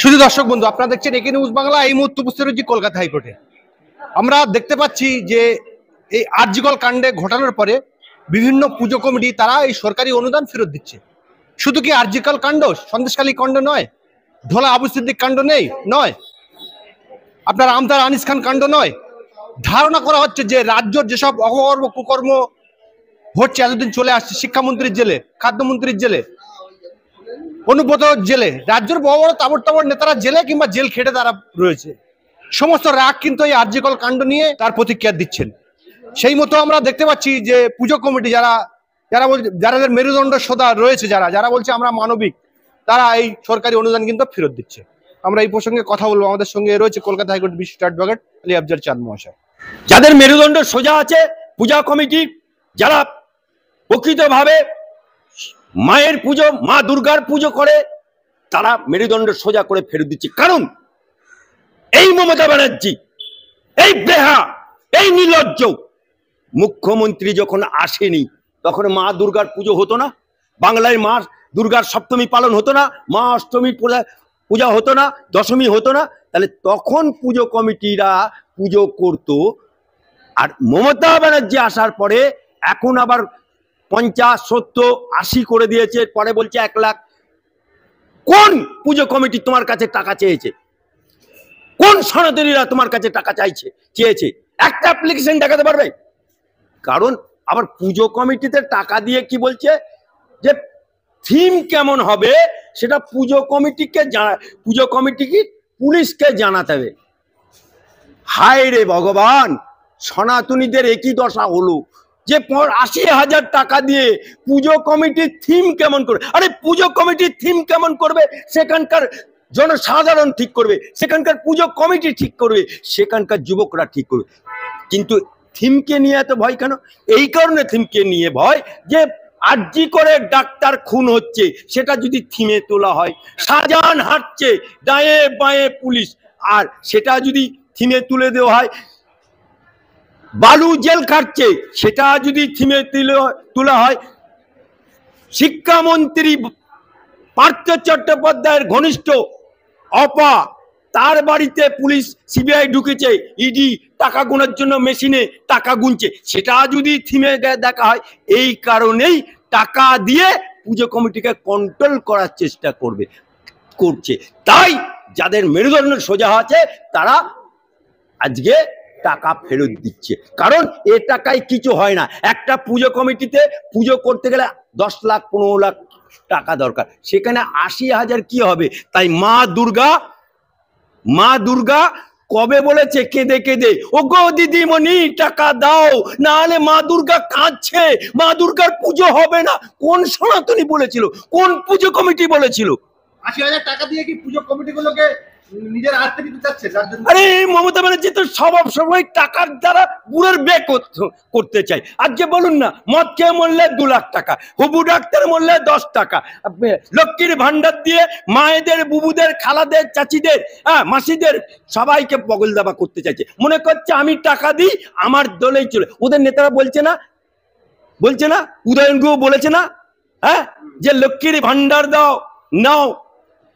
শুধু দর্শক বন্ধু, আপনারা দেখছেন একে নিউজ বাংলা। এই মুহূর্তে উপস্থিত রয়েছে কলকাতা হাইকোর্টে। আমরা দেখতে পাচ্ছি যে এই আরজিকর কাণ্ডে ঘটানোর পরে বিভিন্ন পুজো কমিটি তারা এই সরকারি অনুদান ফেরত দিচ্ছে। শুধু কি আরজিকর কাণ্ড, সন্দেশখালী কাণ্ড নয়, ঢোলা আবু সিদ্দিক কাণ্ড নয়, আপনার আমদার আনিস খান কাণ্ড নয়। ধারণা করা হচ্ছে যে রাজ্যের যেসব অকর্ম কুকর্ম হচ্ছে, এতদিন চলে আসছে শিক্ষামন্ত্রীর জেলে, খাদ্যমন্ত্রীর জেলে, অনুব্রত জেলে, রাজ্যের বড় বড় তাবড় তাবড় নেতারা জেলে কিংবা জেল খেটে তারা রয়েছে। সমস্ত রাগ কিন্তু এই আরজিকর কাণ্ড নিয়ে তার প্রতিক্রিয়া দিচ্ছেন। সেই মতো আমরা দেখতে পাচ্ছি যে পুজো কমিটি যারা মেরুদণ্ড সদা রয়েছে, যারা বলছে আমরা মানবিক, তারা এই সরকারি অনুদান কিন্তু ফেরত দিচ্ছে। আমরা এই প্রসঙ্গে কথা বলবো। আমাদের সঙ্গে রয়েছে কলকাতা হাইকোর্ট বিশিষ্ট অ্যাডভোকেট আলী আফজাল চাঁদ মহাশয়। যাদের মেরুদণ্ড সোজা আছে, পূজা কমিটি যারা প্রকৃতভাবে মায়ের পুজো, মা দুর্গার পুজো করে, তারা মেরুদণ্ড সোজা করে ফেরত দিচ্ছে। কারণ এই মমতা ব্যানার্জি, এই বেহা, এই নির্লজ্জ মুখ্যমন্ত্রী যখন আসেনি তখন মা দুর্গার পুজো হতো না, বাংলায় মা দুর্গার সপ্তমী পালন হতো না, মা অষ্টমী পূজা হতো না, দশমী হতো না। তাহলে তখন পুজো কমিটিরা পুজো করত। আর মমতা ব্যানার্জি আসার পরে এখন আবার 50, 70, 80 করে দিয়েছে, পরে বলছে 1 লাখ। কোন পুজো কমিটি তোমার কাছে টাকা চেয়েছে? কোন সনাতনীরা তোমার কাছে টাকা চেয়েছে? একটা অ্যাপ্লিকেশন দেখাতে পারবে? কারণ আবার পুজো কমিটিতে টাকা দিয়ে কি বলছে যে থিম কেমন হবে সেটা পুজো কমিটিকে পুলিশকে জানাতে হবে। হায় রে ভগবান, সনাতনীদের একই দশা হলো যে 80,000 টাকা দিয়ে পুজো কমিটির থিম কেমন করবে? আরে পুজো কমিটির থিম কেমন করবে সেখানকার জনসাধারণ ঠিক করবে, সেখানকার পুজো কমিটি ঠিক করবে, সেখানকার যুবকরা ঠিক করবে। কিন্তু থিমকে নিয়ে এত ভয় কেন? এই কারণে থিমকে নিয়ে ভয় যে আরজি করে ডাক্তার খুন হচ্ছে, সেটা যদি থিমে তোলা হয়, শাহজাহান হাঁটছে, ডায়ে বাঁয়ে পুলিশ, আর সেটা যদি থিমে তুলে দেওয়া হয়, বালু জেল খাটছে, সেটা যদি থিমে তোলা হয়, শিক্ষামন্ত্রী পার্থ চট্টোপাধ্যায়ের ঘনিষ্ঠ অপা, তার বাড়িতে পুলিশ সিবিআই ঢুকেছে, ইডি টাকা গোনার জন্য মেশিনে টাকা গুনছে, সেটা যদি থিমে দেখা হয়, এই কারণেই টাকা দিয়ে পুজো কমিটিকে কন্ট্রোল করার চেষ্টা করছে। তাই যাদের মেরুদণ্ড সোজা আছে তারা আজকে টাকা ফেরত দিচ্ছে। কারণ এ টাকায় কিছু হয় না। একটা পুজো কমিটিতে পুজো করতে গেলে 10 লাখ 15 লাখ টাকা দরকার, সেখানে 80,000 কি হবে? তাই মা দুর্গা কবে বলেছে কেঁদে কেঁদে, ও গো দিদিমণি টাকা দাও, না হলে মা দুর্গা কাঁদছে, মা দুর্গার পুজো হবে না। কোন সনাতনী বলেছিল? কোন পুজো কমিটি বলেছিল? 80,000 টাকা দিয়ে কি পুজো কমিটিগুলোকে নিজের হাতে দিতে চাচ্ছে? আরে মমতা ব্যানার্জি তো সব সময় টাকার দ্বারা বুড়ের বে করতে চাই। আজকে বলুন না, মদ খেয়ে মরলে 2 লাখ টাকা, হবু ডাক্তার মরলে 10 টাকা, লক্ষ্মীর ভান্ডার দিয়ে মায়েদের, বুবুদের, খালাদের, চাচিদের, মাসিদের সবাইকে পগল দাবা করতে চাইছে। মনে করছে আমি টাকা দিই আমার দলেই চলে। ওদের নেতারা বলছে না, উদয়ন গুহ বলেছে না, যে লক্ষ্মীর ভান্ডার দাও, নাও,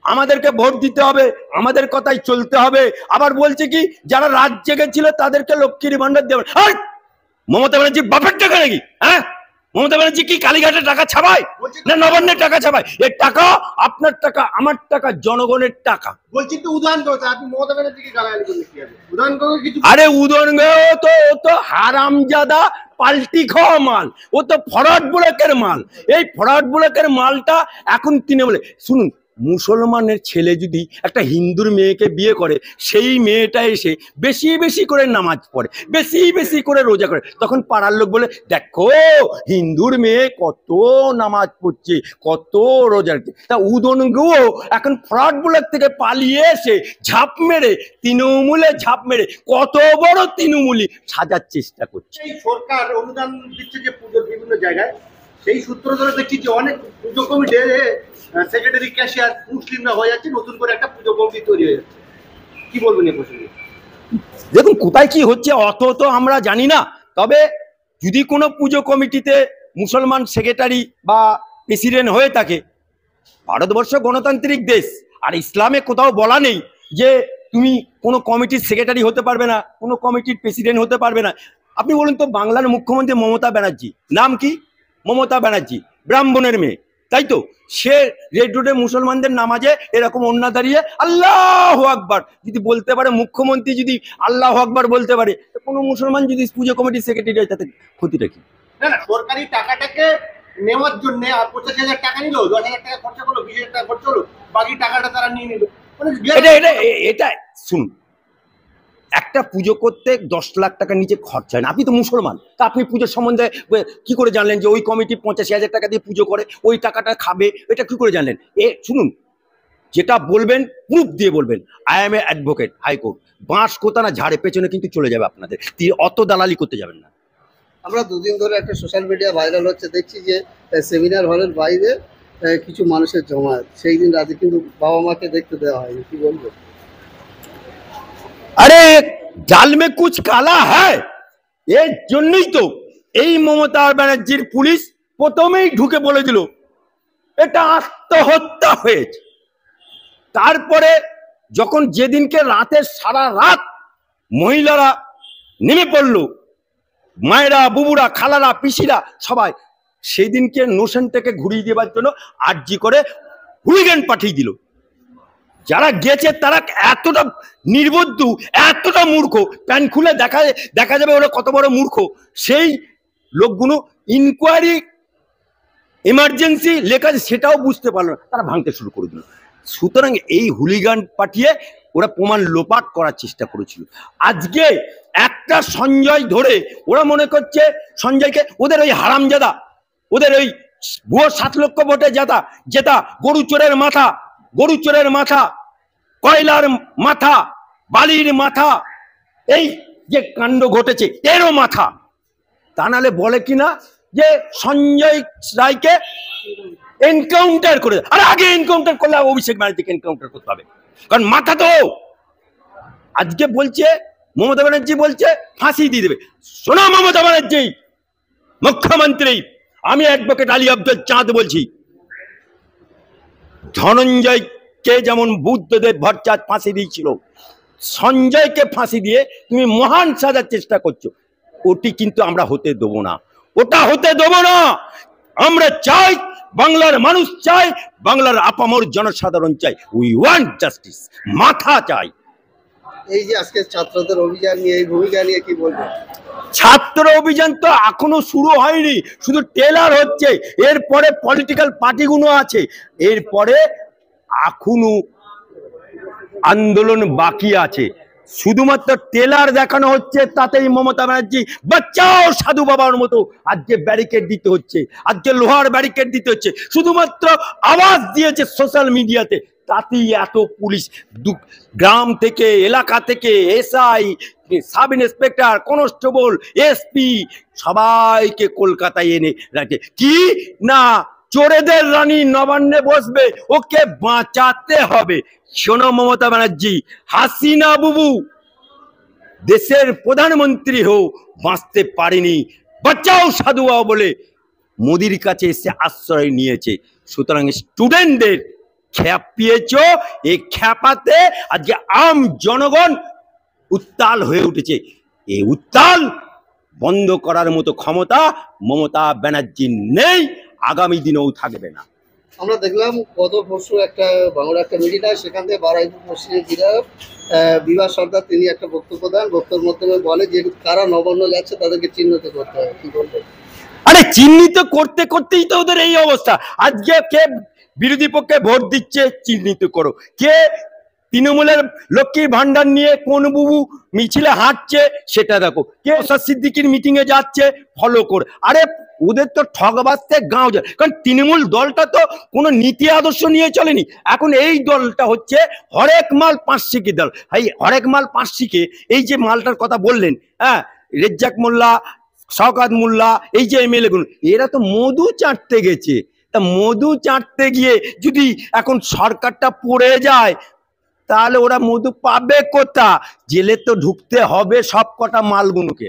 আমাদেরকে ভোট দিতে হবে, আমাদের কথাই চলতে হবে। আবার বলছে কি যারা রাত জেগেছিল তাদেরকে লক্ষ্মীর ভান্ডার দেবে। আর মমতা ব্যানার্জির বাপের টাকা নাকি? মমতা ব্যানার্জি কি কালীঘাটে টাকা ছাপায় না নবান্নের টাকা ছাপায়? এর টাকা আপনার টাকা, আমার টাকা, জনগণের টাকা। বলছি তো উদাহরণ করতে, আপনি মমতা ব্যানার্জিকে গালাগালি করলে কি হবে? উদাহরণ করে কিছু। আরে উদয়ন ও তো হারামজাদা পাল্টি খাওয়া মাল, ও তো ফরওয়ার্ড ব্লকের মাল। এই ফরওয়ার্ড ব্লকের মালটা এখন তিনি বলে, শুনুন, মুসলমানের ছেলে যদি একটা হিন্দুর মেয়েকে বিয়ে করে, সেই মেয়েটা এসে বেশি বেশি করে নামাজ পড়ে, বেশি বেশি করে রোজা করে, তখন পাড়ার লোক বলে দেখো হিন্দুর মেয়ে কত নামাজ পড়ছে, কত রোজা রাখছে। তা উদনগুও এখন ফ্রড ব্লক থেকে পালিয়ে এসে ঝাঁপ মেরে, তৃণমূলে ঝাঁপ মেরে কত বড় তৃণমূলী সাজার চেষ্টা করছে। এই সরকার অনুদান দিচ্ছে যে পুজোর বিভিন্ন জায়গায়, সেই সূত্র ধরে দেখছি যে অনেক পুজো কমিটি সেক্রেটারি, ক্যাশিয়ার মুসলিমরা হয়ে যাচ্ছে, নতুন করে একটা পুজো কমিটি তৈরি হয়ে যাচ্ছে। কি বলবেন এই প্রসঙ্গে? দেখুন কোথায় কি হচ্ছে অত তো আমরা জানি না, তবে যদি কোনো পুজো কমিটিতে মুসলমান সেক্রেটারি বা প্রেসিডেন্ট হয়ে থাকে, ভারতবর্ষ গণতান্ত্রিক দেশ, আর ইসলামে কোথাও বলা নেই যে তুমি কোনো কমিটির সেক্রেটারি হতে পারবে না, কোনো কমিটির প্রেসিডেন্ট হতে পারবে না। আপনি বলুন তো, বাংলার মুখ্যমন্ত্রী মমতা ব্যানার্জি, নাম কি? মমতা ব্যানার্জি, ব্রাহ্মণের মেয়ে, তাই তো? সে রেড রোডে মুসলমানদের নামাজে এরকম ওন্না দাঁড়িয়ে আল্লাহ আকবার যদি বলতে পারে, মুখ্যমন্ত্রী যদি আল্লাহ আকবার বলতে পারে, কোনো মুসলমান যদি পুজো কমিটির সেক্রেটারি হয় তাতে ক্ষতিটা কি? না না, সরকারি টাকাটাকে নেওয়ার জন্য 85,000 টাকা নিল, 10,000 টাকা খরচা করলো, 20,000 টাকা খরচা হলো, বাকি টাকাটা তারা নিয়ে নিল। এটা শুনুন, একটা পুজো করতে 10 লাখ টাকার নিচে খরচা হয় না। আপনি তো মুসলমান, তা আপনি পুজোর সম্বন্ধে কি করে জানলেন যে ওই কমিটি 85,000 টাকা দিয়ে পুজো করে, ওই টাকাটা খাবে? এটা কি করে জানলেন? শুনুন, যেটা বলবেন প্রুফ দিয়ে বলবেন। I M A advocate, high court. বাঁশ কোথা না ঝাড়ে পেছনে কিন্তু চলে যাবে আপনাদের, অত দালালি করতে যাবেন না। আমরা দুদিন ধরে একটা সোশ্যাল মিডিয়া ভাইরাল হচ্ছে, দেখছি যে সেমিনার হলের বাইরে কিছু মানুষের জমায়েত, সেই দিন রাতে কিন্তু বাবা মাকে দেখতে দেওয়া হয়নি, কি বলবো? আরে জাল মে কুছ কালা হ্যায়, এর জন্যই তো এই মমতা ব্যানার্জির পুলিশ প্রথমেই ঢুকে বলে দিল এটা আত্মহত্যা হয়েছে। তারপরে যখন যেদিনকে রাতে সারা রাত মহিলারা নেমে পড়লো, মায়েরা, বুবুরা, খালারা, পিসিরা সবাই, সেই দিনকে নোশনটাকে ঘুরিয়ে দেওয়ার জন্য আর্জি করে হুলিগান পাঠিয়ে দিল। যারা গেছে তারা এতটা নির্বুদ্ধ, এতটা মূর্খ, প্যান খুলে দেখা যাবে ওরা কত বড় মূর্খ। সেই লোকগুলো ইনকোয়ারি এমার্জেন্সি লেখা সেটাও বুঝতে পারলো না, তারা ভাঙতে শুরু করে দিল। সুতরাং এই হুলিগান পাঠিয়ে ওরা প্রমাণ লোপাট করার চেষ্টা করেছিল। আজকে একটা সঞ্জয় ধরে ওরা মনে করছে সঞ্জয়কে ওদের ওই হারামজাদা, ওদের ওই ভুয়ো 7 লক্ষ ভোটে জেতা গরু চোরের মাথা, কয়লার মাথা, বালির মাথা, এই যে কাণ্ড ঘটেছে এরও মাথা। তা নাহলে বলে কিনা যে সঞ্জয় রায়কে এনকাউন্টার করে, আরে আগে এনকাউন্টার করলে অভিষেক ব্যানার্জিকে এনকাউন্টার করতে হবে, কারণ মাথা তো। আজকে বলছে মমতা ব্যানার্জি বলছে ফাঁসি দিয়ে দেবে। শোনো মমতা ব্যানার্জি মুখ্যমন্ত্রী, আমি অ্যাডভোকেট আলী আব্দুল চাঁদ বলছি, ধনঞ্জয়কে যেমন বুদ্ধদেব ভট্টাচার্য ফাঁসি দিয়েছিল, সঞ্জয়কে ফাঁসি দিয়ে তুমি মহান সাজার চেষ্টা করছো। ওটি কিন্তু আমরা হতে দেবো না, ওটা হতে দেবো না। আমরা চাই, বাংলার মানুষ চাই, বাংলার আপামর জনসাধারণ চাই, উই ওয়ান্ট জাস্টিস, মাথা চাই। এই যে আজকে ছাত্রদের অভিযান নিয়ে, এই ভূমিকা নিয়ে কি বলবো? ছাত্র অভিযান তো এখনো শুরু হয়নি, শুধু টেলার হচ্ছে। এরপরে পলিটিক্যাল পার্টিগুলো আছে, এরপরে এখনো আন্দোলন বাকি আছে। শুধুমাত্র টেলার দেখানো হচ্ছে, তাতেই মমতা ব্যানার্জি বাচ্চাও সাধু বাবার মতো আজকে ব্যারিকেড দিতে হচ্ছে, আজকে লোহার ব্যারিকেড দিতে হচ্ছে। শুধুমাত্র আওয়াজ দিয়েছে সোশ্যাল মিডিয়াতে, তাতেই এত পুলিশ, গ্রাম থেকে, এলাকা থেকে, SI, sub inspector, constable, SP সবাইকে কলকাতায় এনে রাখে। কি না, চোরেদের রানী নবান্নে বসবে, ওকে বাঁচাতে হবে। শোনো মমতা ব্যানার্জি, হাসিনা বুবু দেশের প্রধানমন্ত্রী হোক, বাঁচতে পারেনি, বাচ্চাও সাধু বাবা বলে মোদির কাছে এসে আশ্রয় নিয়েছে। সুতরাং স্টুডেন্টদের খেপিয়েছ, এই খেপাতে আজকে আম জনগণ উত্তাল হয়ে উঠেছে। এই উত্তাল বন্ধ করার মতো ক্ষমতা মমতা ব্যানার্জির নেই, আগামী দিনেও থাকবে না। আমরা দেখলাম গত পরশু একটা বাংলা একটা মিডিয়া, সেখান থেকে বারাইপুর পশ্চিমের বিধায়ক বিভাস সর্দার তিনি একটা বক্তব্য দেন, বক্তব্যের মাধ্যমে বলে যে কারা নবান্ন যাচ্ছে তাদেরকে চিহ্নিত করতে হবে। কি বলবো? আরে চিহ্নিত করতে করতেই তো ওদের এই অবস্থা। আজকে কে বিরোধী পক্ষে ভোট দিচ্ছে চিহ্নিত করো, কে তৃণমূলের লক্ষ্মীর ভান্ডার নিয়ে কোন বুবু মিছিলে হাঁটছে সেটা দেখো, কে সিদ্দিকির মিটিং এ যাচ্ছে ফলো কর। আরে ওদের তো ঠগবাজতে গাঁও যায়, কারণ তৃণমূল দলটা তো কোনো নীতি আদর্শ নিয়ে চলেনি। এখন এই দলটা হচ্ছে হরেক মাল পাঁচশিকি দল। এই হরেক মাল পাঁচশিকে, এই যে মালটার কথা বললেন, হ্যাঁ, রেজ্জাক মোল্লা, শওকত মোল্লা, এই যে এমএলএ গুলো, এরা তো মধু চাটতে গেছে। তা মধু চাটতে গিয়ে যদি এখন সরকারটা পড়ে যায়, তাহলে ওরা মধু পাবে কোথা? জেলে তো ঢুকতে হবে সব কটা মালগুলোকে।